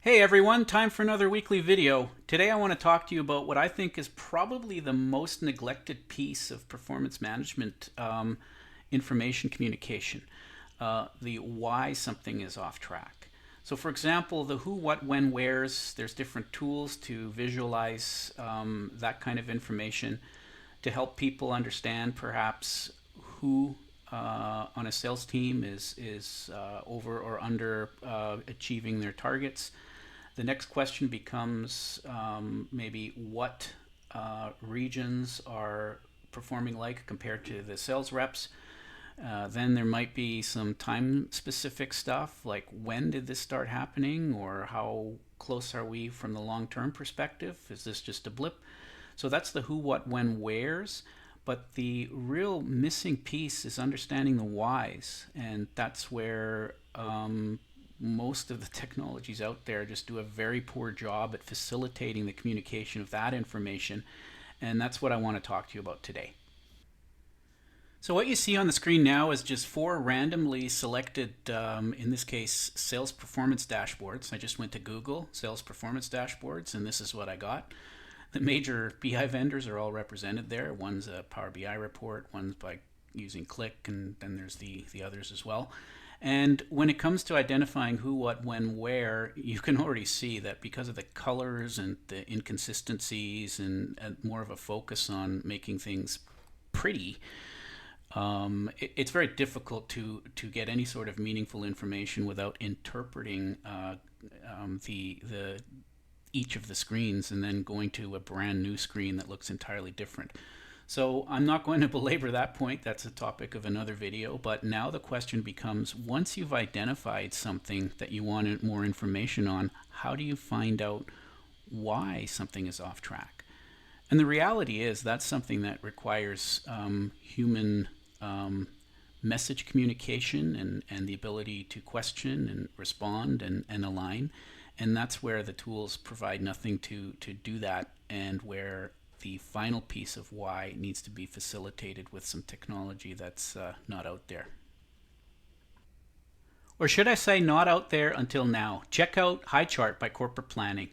Hey everyone, time for another weekly video. Today I want to talk to you about what I think is probably the most neglected piece of performance management information communication, the why something is off track. So for example, the who, what, when, wheres, there's different tools to visualize that kind of information to help people understand perhaps who on a sales team is over or under achieving their targets. The next question becomes maybe what regions are performing like compared to the sales reps. Then there might be some time specific stuff like when did this start happening, or how close are we from the long term perspective? Is this just a blip? So that's the who, what, when, wheres. But the real missing piece is understanding the whys, and that's where most of the technologies out there just do a very poor job at facilitating the communication of that information, and that's what I want to talk to you about today. So what you see on the screen now is just four randomly selected, in this case, sales performance dashboards. I just went to Google, sales performance dashboards, and this is what I got. The major BI vendors are all represented there. One's a Power BI report, one's by using Click, and then there's the others as well. And when it comes to identifying who, what, when, where, you can already see that because of the colors and the inconsistencies and more of a focus on making things pretty, it's very difficult to get any sort of meaningful information without interpreting the each of the screens and then going to a brand new screen that looks entirely different. So I'm not going to belabor that point. That's a topic of another video. But now the question becomes, once you've identified something that you want more information on, how do you find out why something is off track? And the reality is that's something that requires human message communication and the ability to question and respond and align. And that's where the tools provide nothing to do that, and where the final piece of why needs to be facilitated with some technology that's not out there. Or should I say not out there until now. Check out HighChart by Corporate Planning.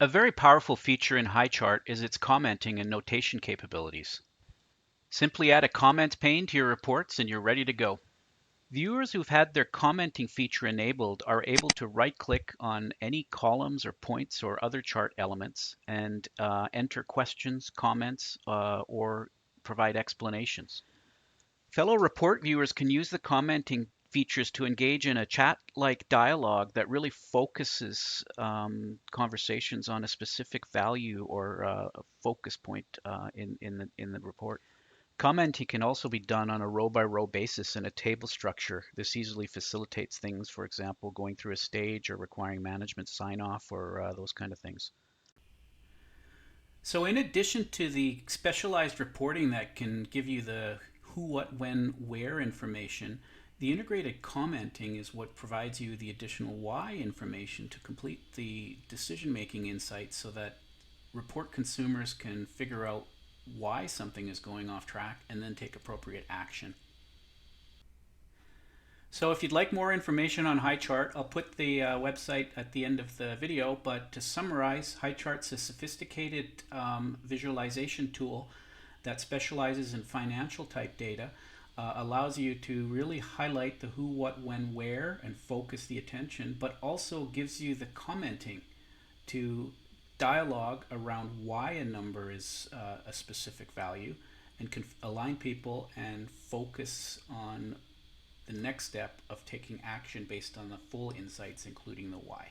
A very powerful feature in HighChart is its commenting and notation capabilities. Simply add a comment pane to your reports and you're ready to go. Viewers who've had their commenting feature enabled are able to right-click on any columns or points or other chart elements and enter questions, comments, or provide explanations. Fellow report viewers can use the commenting features to engage in a chat-like dialogue that really focuses conversations on a specific value or a focus point in the report. Commenting can also be done on a row-by-row basis in a table structure. This easily facilitates things, for example, going through a stage or requiring management sign-off or those kind of things. So in addition to the specialized reporting that can give you the who, what, when, where information, the integrated commenting is what provides you the additional why information to complete the decision-making insights so that report consumers can figure out why something is going off track and then take appropriate action. So if you'd like more information on HighChart, I'll put the website at the end of the video, but to summarize, HighChart's a sophisticated visualization tool that specializes in financial type data, allows you to really highlight the who, what, when, where, and focus the attention, but also gives you the commenting to dialogue around why a number is a specific value, and can align people and focus on the next step of taking action based on the full insights, including the why.